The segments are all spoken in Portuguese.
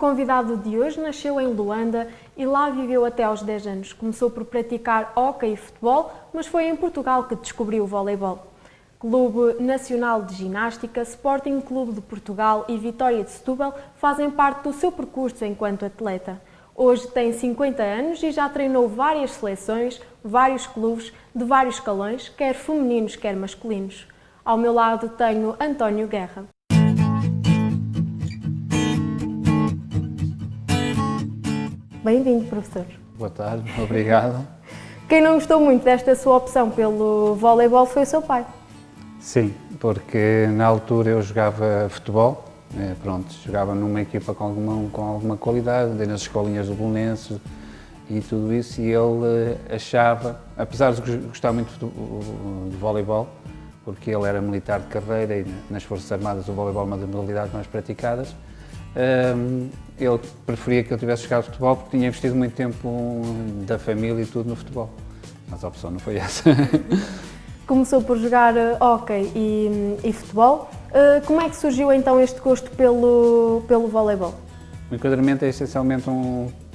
convidado de hoje nasceu em Luanda e lá viveu até aos 10 anos. Começou por praticar hóquei e futebol, mas foi em Portugal que descobriu o voleibol. Clube Nacional de Ginástica, Sporting Clube de Portugal e Vitória de Setúbal fazem parte do seu percurso enquanto atleta. Hoje tem 50 anos e já treinou várias seleções, vários clubes, de vários escalões, quer femininos, quer masculinos. Ao meu lado tenho António Guerra. Bem-vindo, professor. Boa tarde, obrigado. Quem não gostou muito desta sua opção pelo voleibol foi o seu pai. Sim, porque na altura eu jogava futebol, jogava numa equipa com alguma qualidade, dei nas escolinhas do Belenenses e tudo isso, e ele achava, apesar de gostar muito de voleibol, porque ele era militar de carreira e nas Forças Armadas o voleibol é uma das modalidades mais praticadas, ele preferia que eu tivesse jogado futebol porque tinha investido muito tempo da família e tudo no futebol, mas a opção não foi essa. Começou por jogar hóquei e futebol. Como é que surgiu então este gosto pelo voleibol? O enquadramento é essencialmente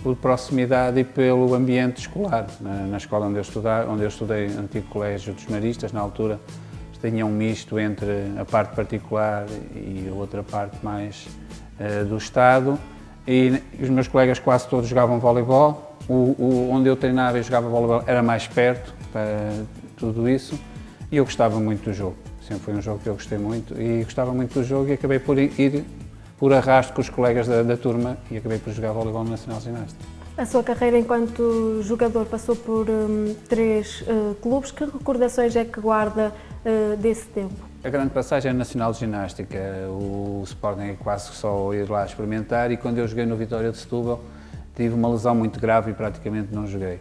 por proximidade e pelo ambiente escolar. Na escola onde eu estudei, antigo colégio dos maristas, na altura tinha um misto entre a parte particular e a outra parte mais do Estado, e os meus colegas quase todos jogavam voleibol. Onde eu treinava e jogava voleibol era mais perto para tudo isso, e eu gostava muito do jogo. Sempre foi um jogo que eu gostei muito e gostava muito do jogo, e acabei por ir por arrasto com os colegas da turma e acabei por jogar voleibol no Nacional de Ginástica. A sua carreira enquanto jogador passou por 3 clubes. Que recordações é que guarda desse tempo? A grande passagem é Nacional de Ginástica. O Sporting é quase só ir lá experimentar, e quando eu joguei no Vitória de Setúbal tive uma lesão muito grave e praticamente não joguei.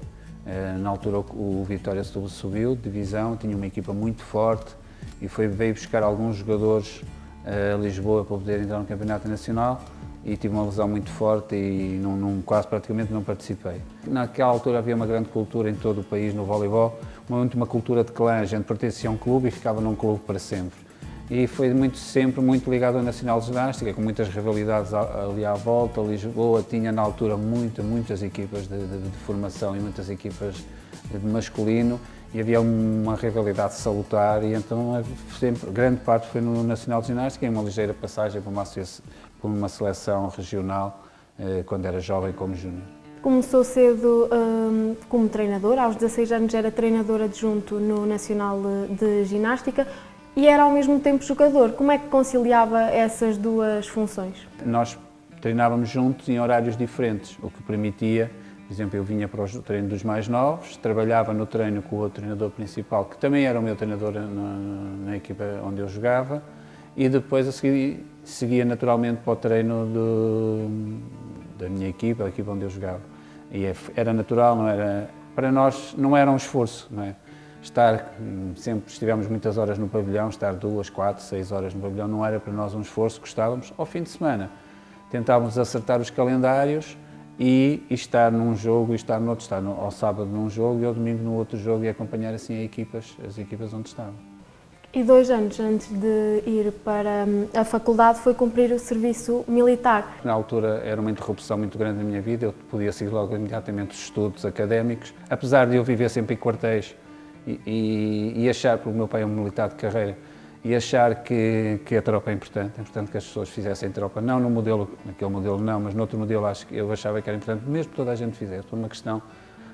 Na altura o Vitória de Setúbal subiu de divisão, tinha uma equipa muito forte e veio buscar alguns jogadores a Lisboa para poder entrar no Campeonato Nacional, e tive uma lesão muito forte e quase praticamente não participei. Naquela altura havia uma grande cultura em todo o país no voleibol, uma cultura de clã, a gente pertencia a um clube e ficava num clube para sempre. E foi sempre muito ligado ao Nacional de Ginástica, com muitas rivalidades ali à volta. Lisboa tinha na altura muitas equipas de formação e muitas equipas de masculino, e havia uma rivalidade salutar, e então sempre, grande parte foi no Nacional de Ginástica, e uma ligeira passagem por uma seleção regional quando era jovem como júnior. Começou cedo como treinador, aos 16 anos era treinador adjunto no Nacional de Ginástica e era ao mesmo tempo jogador. Como é que conciliava essas duas funções? Nós treinávamos juntos em horários diferentes, o que permitia, por exemplo, eu vinha para o treino dos mais novos, trabalhava no treino com o outro treinador principal, que também era o meu treinador na equipa onde eu jogava, e depois a seguir seguia naturalmente para o treino da minha equipa, a equipa onde eu jogava. E era natural, não era, para nós não era um esforço, não é? Sempre estivemos muitas horas no pavilhão, estar 2, 4, 6 horas no pavilhão não era para nós um esforço, gostávamos. Ao fim de semana tentávamos acertar os calendários e estar num jogo e estar no outro, estar ao sábado num jogo e ao domingo no outro jogo, e acompanhar assim as equipas onde estavam. E 2 anos antes de ir para a faculdade foi cumprir o serviço militar. Na altura era uma interrupção muito grande na minha vida, eu podia seguir logo imediatamente os estudos académicos, apesar de eu viver sempre em quartéis e achar, porque o meu pai é um militar de carreira, e achar que a tropa é importante que as pessoas fizessem tropa, não no modelo, naquele modelo não, mas noutro modelo eu achava que era importante, mesmo que toda a gente fizesse, por uma questão,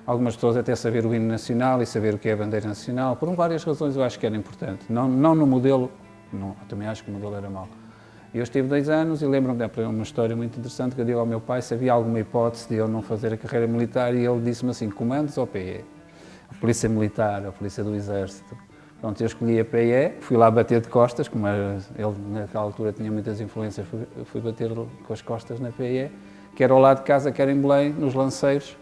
algumas pessoas até saber o hino nacional e saber o que é a bandeira nacional, por várias razões eu acho que era importante, não no modelo, não, eu também acho que o modelo era mau. Eu estive 2 anos e lembro-me de uma história muito interessante que eu digo ao meu pai se havia alguma hipótese de eu não fazer a carreira militar, e ele disse-me assim: comandos ou PE? A Polícia Militar, a Polícia do Exército. Pronto, eu escolhi a PE, fui lá bater de costas, como ele naquela altura tinha muitas influências, fui bater com as costas na PE, quer ao lado de casa, quer em Belém, nos Lanceiros,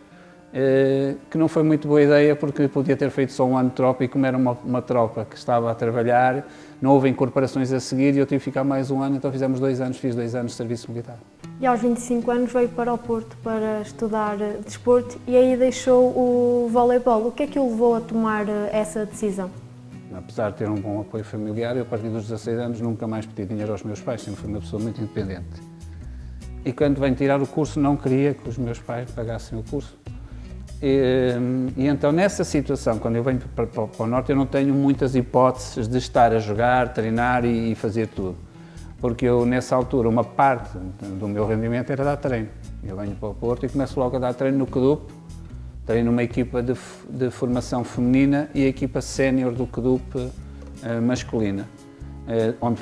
que não foi muito boa ideia, porque podia ter feito só um ano de tropa, e como era uma tropa que estava a trabalhar, não houve incorporações a seguir e eu tive que ficar mais um ano, então fizemos 2 anos, fiz 2 anos de serviço militar. E aos 25 anos veio para o Porto para estudar desporto e aí deixou o voleibol. O que é que o levou a tomar essa decisão? Apesar de ter um bom apoio familiar, eu a partir dos 16 anos nunca mais pedi dinheiro aos meus pais, sempre fui uma pessoa muito independente. e quando venho tirar o curso não queria que os meus pais pagassem o curso. E então nessa situação, quando eu venho para o Norte, eu não tenho muitas hipóteses de estar a jogar, treinar e fazer tudo. Porque eu, nessa altura, uma parte do meu rendimento era dar treino. Eu venho para o Porto e começo logo a dar treino no CDUP, treino numa equipa de formação feminina e a equipa sénior do CDUP masculina, onde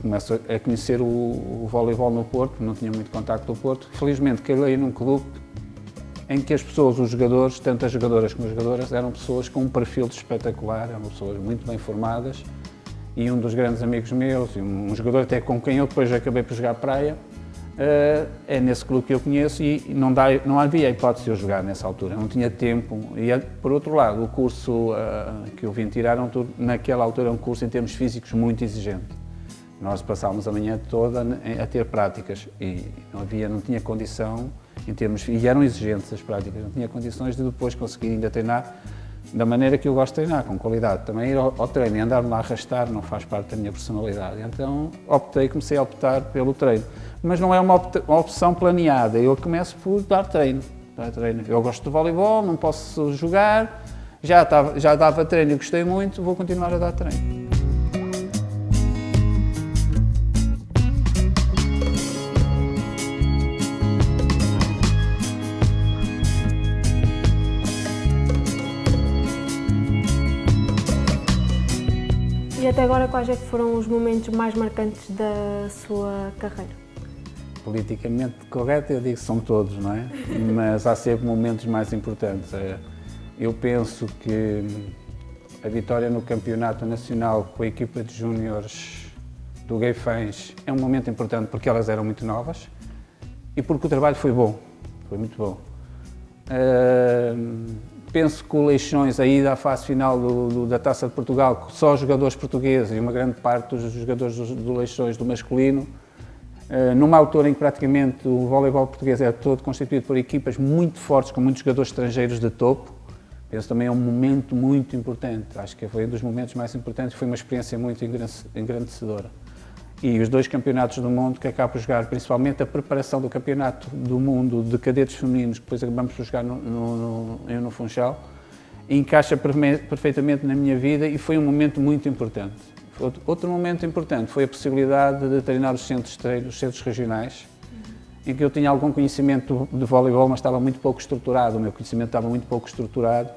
começo a conhecer o voleibol no Porto, não tinha muito contacto no Porto. Felizmente caí num CDUP em que as pessoas, os jogadores, tanto as jogadoras como as jogadoras, eram pessoas com um perfil espetacular, eram pessoas muito bem formadas, e um dos grandes amigos meus, e um jogador até com quem eu depois acabei por jogar praia, é nesse clube que eu conheço, e não havia hipótese de eu jogar nessa altura, não tinha tempo. E por outro lado, o curso que eu vim tirar, naquela altura, é um curso em termos físicos muito exigente. Nós passávamos a manhã toda a ter práticas e não tinha condição, e eram exigentes as práticas, não tinha condições de depois conseguir ainda treinar da maneira que eu gosto de treinar, com qualidade. Também ir ao treino e andar-me lá a arrastar não faz parte da minha personalidade. Então comecei a optar pelo treino. Mas não é uma opção planeada, eu começo por dar treino. Eu gosto de voleibol, não posso jogar, já dava treino e gostei muito, vou continuar a dar treino. E até agora, quais é que foram os momentos mais marcantes da sua carreira? Politicamente correto, eu digo que são todos, não é? Mas há sempre momentos mais importantes. Eu penso que a vitória no campeonato nacional com a equipa de júniores do Guifães é um momento importante porque elas eram muito novas e porque o trabalho foi bom, foi muito bom. Penso que o Leixões, a ida à fase final da Taça de Portugal, só jogadores portugueses e uma grande parte dos jogadores do Leixões do masculino, numa altura em que praticamente o voleibol português é todo constituído por equipas muito fortes, com muitos jogadores estrangeiros de topo, penso também é um momento muito importante. Acho que foi um dos momentos mais importantes, foi uma experiência muito engrandecedora. E os dois campeonatos do mundo que acabo por jogar, principalmente a preparação do campeonato do mundo de cadetes femininos, que depois acabamos por jogar no Funchal, encaixa perfeitamente na minha vida e foi um momento muito importante. Outro momento importante foi a possibilidade de treinar os centros de treino, os centros regionais, em que eu tinha algum conhecimento de voleibol, mas estava muito pouco estruturado, o meu conhecimento estava muito pouco estruturado,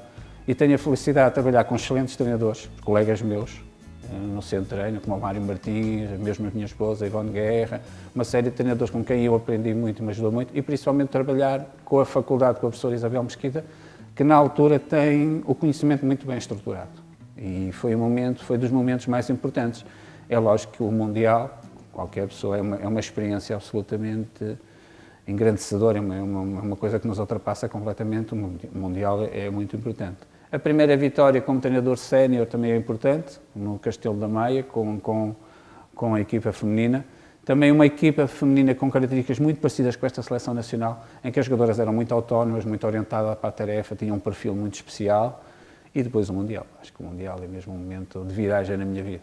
e tenho a felicidade de trabalhar com excelentes treinadores, colegas meus, no centro de treino, como o Mário Martins, mesmo a minha esposa, a Ivone Guerra, uma série de treinadores com quem eu aprendi muito e me ajudou muito, e principalmente trabalhar com a faculdade, com a professora Isabel Mesquita, que na altura tem o conhecimento muito bem estruturado. E foi dos momentos mais importantes. É lógico que o Mundial, qualquer pessoa, é uma experiência absolutamente engrandecedora, é uma coisa que nos ultrapassa completamente. O Mundial é muito importante. A primeira vitória como treinador sénior também é importante, no Castelo da Maia, com a equipa feminina. Também uma equipa feminina com características muito parecidas com esta seleção nacional, em que as jogadoras eram muito autónomas, muito orientadas para a tarefa, tinham um perfil muito especial. E depois o Mundial. Acho que o Mundial é mesmo um momento de viragem na minha vida.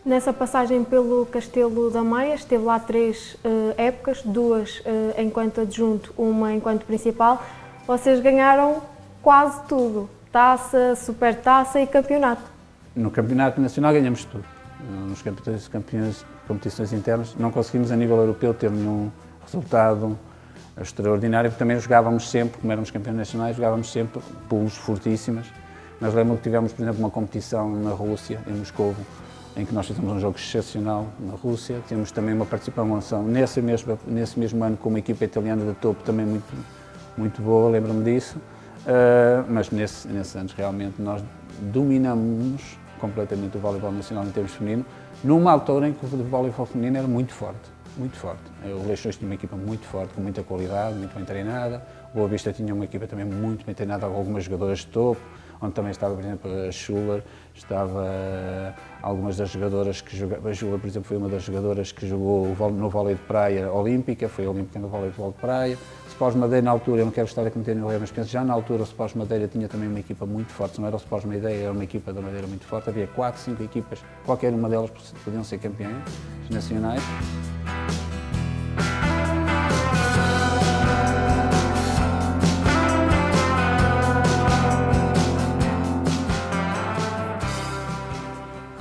Nessa passagem pelo Castelo da Maia, esteve lá 3 épocas, 2 enquanto adjunto, uma enquanto principal. Vocês ganharam quase tudo. Taça, supertaça e campeonato. No campeonato nacional ganhamos tudo. Nos competições internas não conseguimos a nível europeu ter nenhum resultado extraordinário, porque também jogávamos sempre, como éramos campeões nacionais, jogávamos sempre pools fortíssimas. Nós lembro que tivemos, por exemplo, uma competição na Rússia, em Moscovo, em que nós fizemos um jogo excepcional na Rússia. Temos também uma participação nesse mesmo ano com uma equipa italiana de topo também muito boa, lembro-me disso. Mas nesses anos realmente nós dominamos completamente o voleibol nacional em termos feminino, numa altura em que o voleibol feminino era muito forte, muito forte. O Leixões tinha uma equipa muito forte, com muita qualidade, muito bem treinada. O Boa Vista tinha uma equipa também muito bem treinada, com algumas jogadoras de topo, onde também estava, por exemplo, a Schuller, estava algumas das jogadoras que jogavam. A Schuller, por exemplo, foi uma das jogadoras que jogou no vôlei de praia olímpica, foi olímpica no vôlei de praia. O Sports Madeira, na altura, eu não quero estar a cometer no erro, mas penso já na altura o Sports Madeira tinha também uma equipa muito forte, não era o Sports Madeira, era uma equipa da Madeira muito forte, havia 4, 5 equipas, qualquer uma delas podiam ser campeãs nacionais.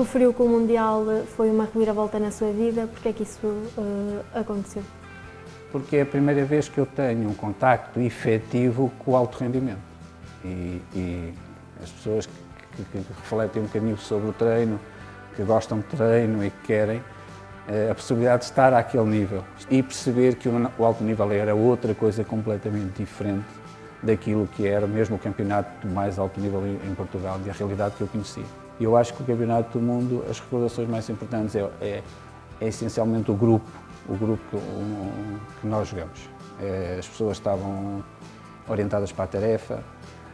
referiu que o Mundial foi uma reviravolta na sua vida. Por que é que isso aconteceu? Porque é a primeira vez que eu tenho um contacto efetivo com o alto rendimento. E as pessoas que refletem um bocadinho sobre o treino, que gostam de treino e que querem, a possibilidade de estar àquele nível e perceber que o alto nível era outra coisa completamente diferente daquilo que era mesmo o campeonato de mais alto nível em Portugal e a realidade que eu conhecia. E eu acho que o campeonato do mundo, as recordações mais importantes é essencialmente o grupo que nós jogamos. As pessoas estavam orientadas para a tarefa,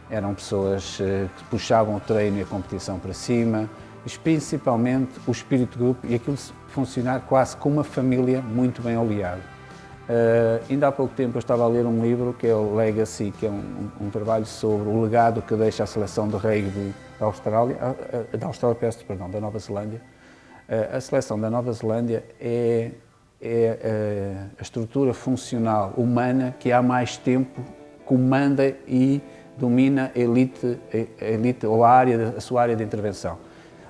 eram pessoas que puxavam o treino e a competição para cima, mas principalmente o espírito de grupo e aquilo funcionar quase como uma família muito bem oleada. Ainda há pouco tempo eu estava a ler um livro que é o Legacy, que é um trabalho sobre o legado que deixa a seleção de rugby da Nova Zelândia. A seleção da Nova Zelândia é a estrutura funcional humana que há mais tempo comanda e domina a elite ou a sua área de intervenção.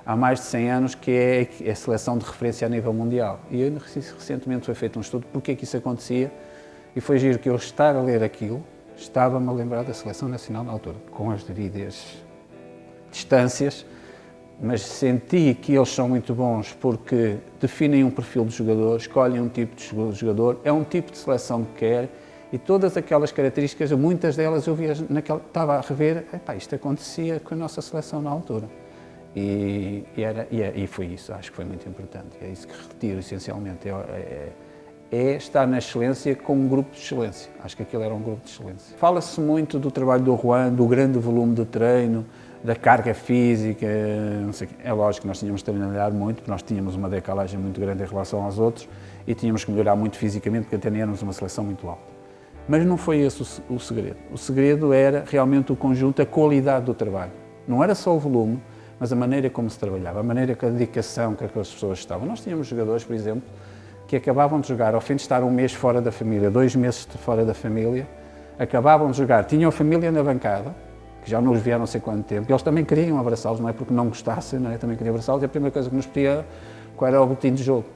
Há mais de 100 anos que é a seleção de referência a nível mundial. E recentemente foi feito um estudo de porque é que isso acontecia e foi giro que eu estar a ler aquilo, estava-me a lembrar da seleção nacional na altura, com as devidas distâncias, mas senti que eles são muito bons porque definem um perfil de jogador, escolhem um tipo de jogador, é um tipo de seleção que quer e todas aquelas características, muitas delas eu via estava a rever, isto acontecia com a nossa seleção na altura. E foi isso, acho que foi muito importante, é isso que retiro essencialmente, é estar na excelência com um grupo de excelência, acho que aquilo era um grupo de excelência. Fala-se muito do trabalho do Juan, do grande volume de treino, da carga física, não sei o quê. É lógico que nós tínhamos de trabalhar muito, porque nós tínhamos uma decalagem muito grande em relação aos outros e tínhamos que melhorar muito fisicamente porque até éramos uma seleção muito alta. Mas não foi esse o segredo, o segredo era realmente o conjunto, a qualidade do trabalho, não era só o volume, mas a maneira como se trabalhava, a maneira com a dedicação que aquelas pessoas estavam. Nós tínhamos jogadores, por exemplo, que acabavam de jogar, ao fim de estar um mês fora da família, 2 meses fora da família, acabavam de jogar, tinham a família na bancada, que já não os vieram não sei quanto tempo, e eles também queriam abraçá-los, não é porque não gostassem, não é? Também queriam abraçá-los, e a primeira coisa que nos pedia qual era o boletim de jogo.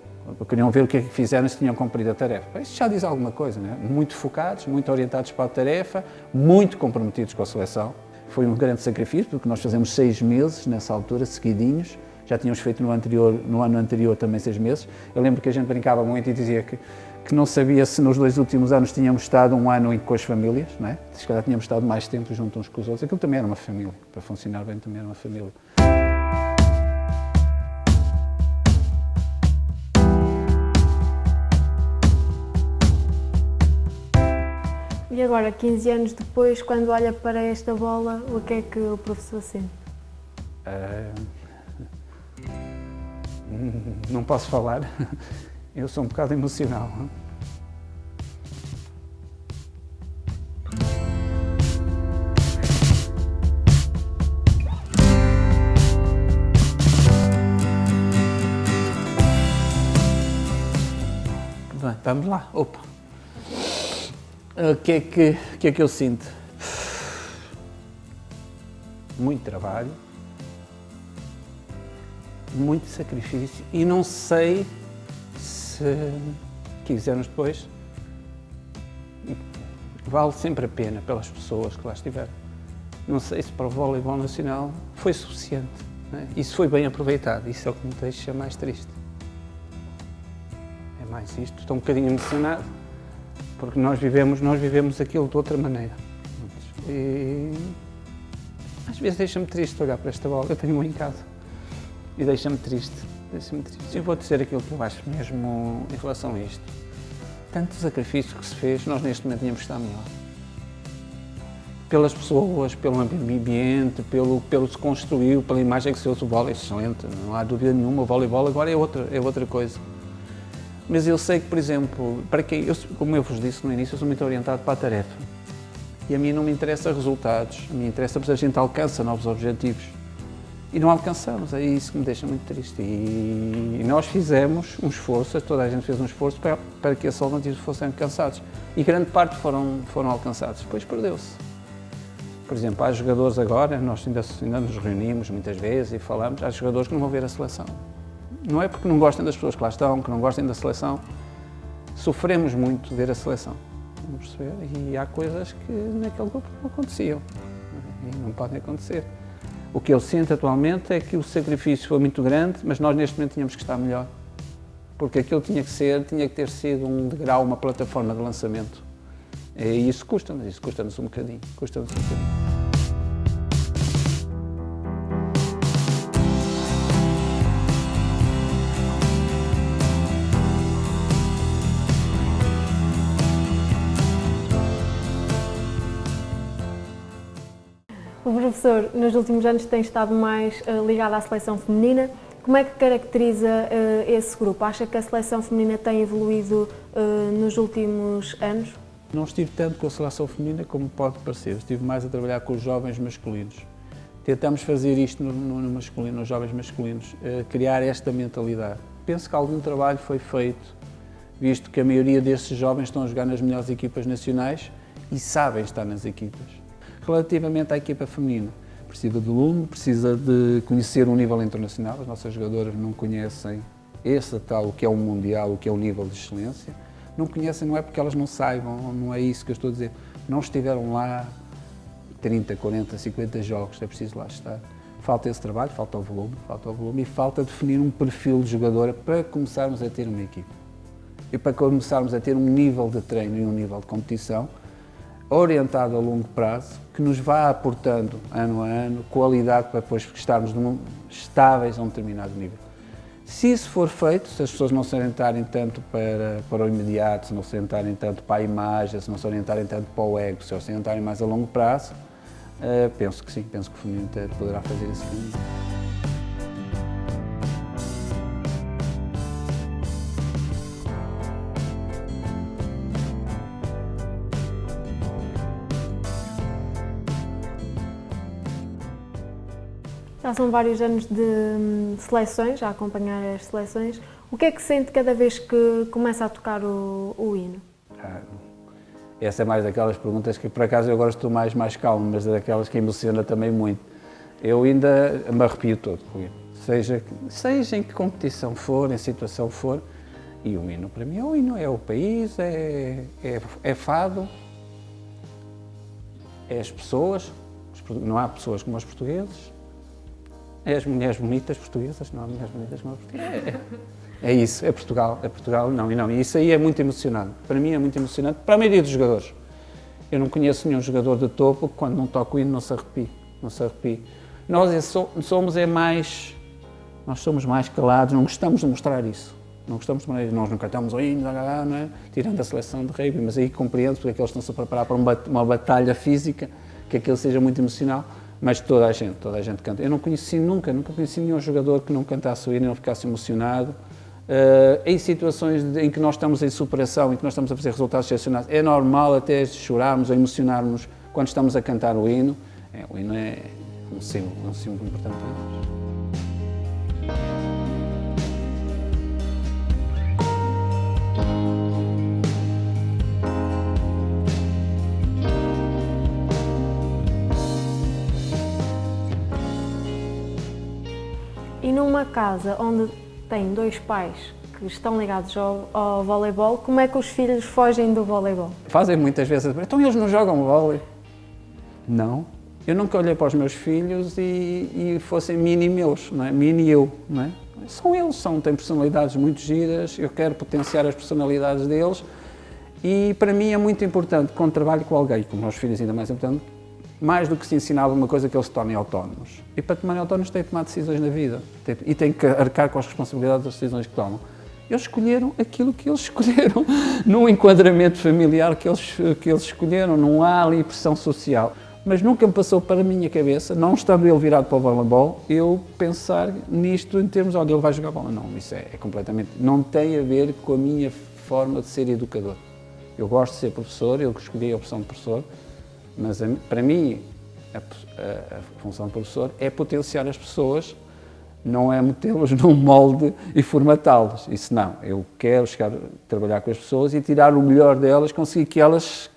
Queriam ver o que é que fizeram se tinham cumprido a tarefa. Isso já diz alguma coisa, não é? Muito focados, muito orientados para a tarefa, muito comprometidos com a seleção. Foi um grande sacrifício, porque nós fazemos 6 meses nessa altura, seguidinhos. Já tínhamos feito no ano anterior também 6 meses. Eu lembro que a gente brincava muito e dizia que não sabia se nos 2 últimos anos tínhamos estado um ano com as famílias, não é? Se calhar tínhamos estado mais tempo junto uns com os outros. Aquilo também era uma família, para funcionar bem também era uma família. E agora, 15 anos depois, quando olha para esta bola, o que é que o professor sente? Não posso falar, eu sou um bocado emocional. Bem, vamos lá, opa. O que é que eu sinto? Muito trabalho, muito sacrifício e não sei se 15 anos depois vale sempre a pena pelas pessoas que lá estiveram. Não sei se para o voleibol nacional foi suficiente, não é? Isso foi bem aproveitado, isso é o que me deixa mais triste. É mais isto, estou um bocadinho emocionado. Porque nós vivemos aquilo de outra maneira. E às vezes deixa-me triste olhar para esta bola. Eu tenho uma em casa e deixa-me triste. Eu vou dizer aquilo que eu acho mesmo em relação a isto. Tanto sacrifício que se fez, nós neste momento tínhamos que estar melhor. Pelas pessoas, pelo ambiente, pelo que se construiu, pela imagem que se fez o vôlei, excelente, não há dúvida nenhuma. O voleibol agora é outra coisa. Mas eu sei que, por exemplo, como eu vos disse no início, eu sou muito orientado para a tarefa. E a mim não me interessa resultados, a mim interessa que a gente alcança novos objetivos. E não alcançamos, é isso que me deixa muito triste. E nós fizemos um esforço, toda a gente fez um esforço para que esses objetivos fossem alcançados. E grande parte foram alcançados, depois perdeu-se. Por exemplo, há jogadores agora, nós ainda nos reunimos muitas vezes e falamos, há jogadores que não vão ver a seleção. Não é porque não gostem das pessoas que lá estão, que não gostem da seleção. Sofremos muito ver a seleção, vamos perceber? E há coisas que naquele grupo não aconteciam e não podem acontecer. O que eu sinto atualmente é que o sacrifício foi muito grande, mas nós neste momento tínhamos que estar melhor. Porque aquilo tinha que ter sido um degrau, uma plataforma de lançamento. E isso custa-nos um bocadinho, O professor, nos últimos anos, tem estado mais ligado à seleção feminina. Como é que caracteriza esse grupo? Acha que a seleção feminina tem evoluído nos últimos anos? Não estive tanto com a seleção feminina como pode parecer, estive mais a trabalhar com os jovens masculinos. Tentamos fazer isto no masculino, nos jovens masculinos, criar esta mentalidade. Penso que algum trabalho foi feito, visto que a maioria destes jovens estão a jogar nas melhores equipas nacionais e sabem estar nas equipas. Relativamente à equipa feminina, precisa de lume, precisa de conhecer um nível internacional, as nossas jogadoras não conhecem esse tal, o que é o mundial, o que é o nível de excelência. Não conhecem, não é porque elas não saibam, não é isso que eu estou a dizer. Não estiveram lá 30, 40, 50 jogos, é preciso lá estar. Falta esse trabalho, falta o volume e falta definir um perfil de jogadora para começarmos a ter uma equipe. E para começarmos a ter um nível de treino e um nível de competição orientado a longo prazo, que nos vá aportando ano a ano qualidade para depois estarmos estáveis a um determinado nível. Se isso for feito, se as pessoas não se orientarem tanto para o imediato, se não se orientarem tanto para a imagem, se não se orientarem tanto para o ego, se se orientarem mais a longo prazo, penso que sim, penso que o feminino poderá fazer esse caminho. Já são vários anos de seleções, a acompanhar as seleções. O que é que sente cada vez que começa a tocar o hino? Essa é mais daquelas perguntas que, por acaso, eu agora estou mais calmo, mas é daquelas que emociona também muito. Eu ainda me arrepio todo com o hino. Seja em que competição for, em situação for, e o hino para mim é o hino, é o país, é fado, é as pessoas, não há pessoas como os portugueses, é as mulheres bonitas portuguesas, não há mulheres bonitas como as portuguesas. É isso, é Portugal, não. E isso aí é muito emocionante. Para mim é muito emocionante, para a maioria dos jogadores. Eu não conheço nenhum jogador de topo que quando não toca o hino não se arrepie. Nós somos mais calados, não gostamos de mostrar isso. Nós não cantamos o hino, não é? Tirando a seleção de rugby, mas aí compreendo porque é que eles estão-se a preparar para uma batalha física, que aquilo seja muito emocional. Mas toda a gente canta. Eu nunca conheci nenhum jogador que não cantasse o hino e não ficasse emocionado. Em situações em que nós estamos em superação, em que nós estamos a fazer resultados excepcionais, é normal até chorarmos ou emocionarmos quando estamos a cantar o hino. O hino é um símbolo importante para nós. E numa casa onde tem dois pais que estão ligados ao voleibol, como é que os filhos fogem do voleibol? Fazem muitas vezes, então eles não jogam vôlei? Não. Eu nunca olhei para os meus filhos e fossem mini meus, não é? Mini eu, não é? São eles, têm personalidades muito giras, eu quero potenciar as personalidades deles e para mim é muito importante, quando trabalho com alguém, com os meus filhos ainda mais importante, mais do que se ensinar alguma coisa, que eles se tornem autónomos. E para tomarem autónomos têm que tomar decisões na vida e têm que arcar com as responsabilidades das decisões que tomam. Eles escolheram aquilo que eles escolheram, num enquadramento familiar que eles escolheram, não há ali pressão social. Mas nunca me passou para a minha cabeça, não estando ele virado para o voleibol, eu pensar nisto em termos, olha, ele vai jogar bola. Não, isso é completamente, não tem a ver com a minha forma de ser educador. Eu gosto de ser professor, eu escolhi a opção de professor, mas para mim a função de professor é potenciar as pessoas, não é metê-los num molde e formatá-los. Isso não, eu quero trabalhar com as pessoas e tirar o melhor delas, conseguir que elas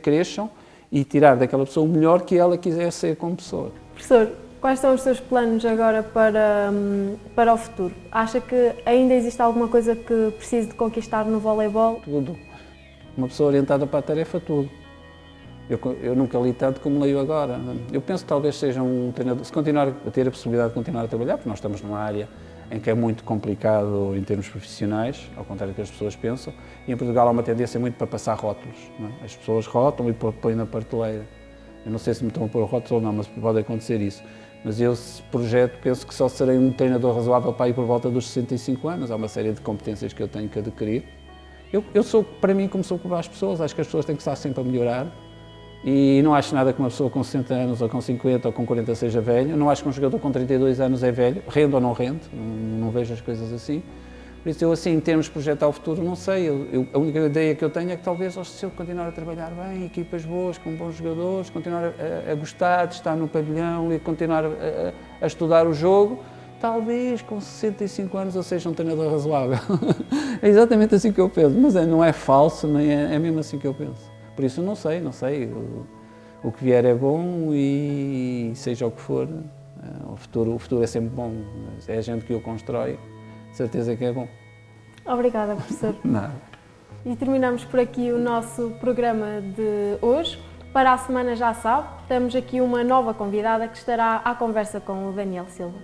cresçam e tirar daquela pessoa o melhor que ela quiser ser como pessoa. Professor, quais são os seus planos agora para o futuro? Acha que ainda existe alguma coisa que precise de conquistar no voleibol? Tudo. Uma pessoa orientada para a tarefa, tudo. Eu nunca li tanto como leio agora. Eu penso que talvez seja um treinador, se continuar a ter a possibilidade de continuar a trabalhar, porque nós estamos numa área em que é muito complicado em termos profissionais, ao contrário do que as pessoas pensam, e em Portugal há uma tendência muito para passar rótulos. Não é? As pessoas rótulam e põem na prateleira. Eu não sei se me estão a pôr rótulos ou não, mas pode acontecer isso. Mas eu, esse projeto, penso que só serei um treinador razoável para ir por volta dos 65 anos. Há uma série de competências que eu tenho que adquirir. Eu sou, para mim, como sou para as pessoas, acho que as pessoas têm que estar sempre a melhorar. E não acho nada que uma pessoa com 60 anos, ou com 50, ou com 40 seja velho. Não acho que um jogador com 32 anos é velho, rende ou não rende, não vejo as coisas assim. Por isso, eu assim, em termos de projetar o futuro, não sei. A única ideia que eu tenho é que talvez, se eu continuar a trabalhar bem, equipas boas, com bons jogadores, continuar a gostar de estar no pavilhão e continuar a estudar o jogo, talvez com 65 anos eu seja um treinador razoável. É exatamente assim que eu penso, mas não é falso, nem é mesmo assim que eu penso. Por isso não sei. O que vier é bom e seja o que for, o futuro é sempre bom. É a gente que o constrói, de certeza que é bom. Obrigada, professor. Nada. E terminamos por aqui o nosso programa de hoje. Para a semana, já sabe, temos aqui uma nova convidada que estará à conversa com o Daniel Silva.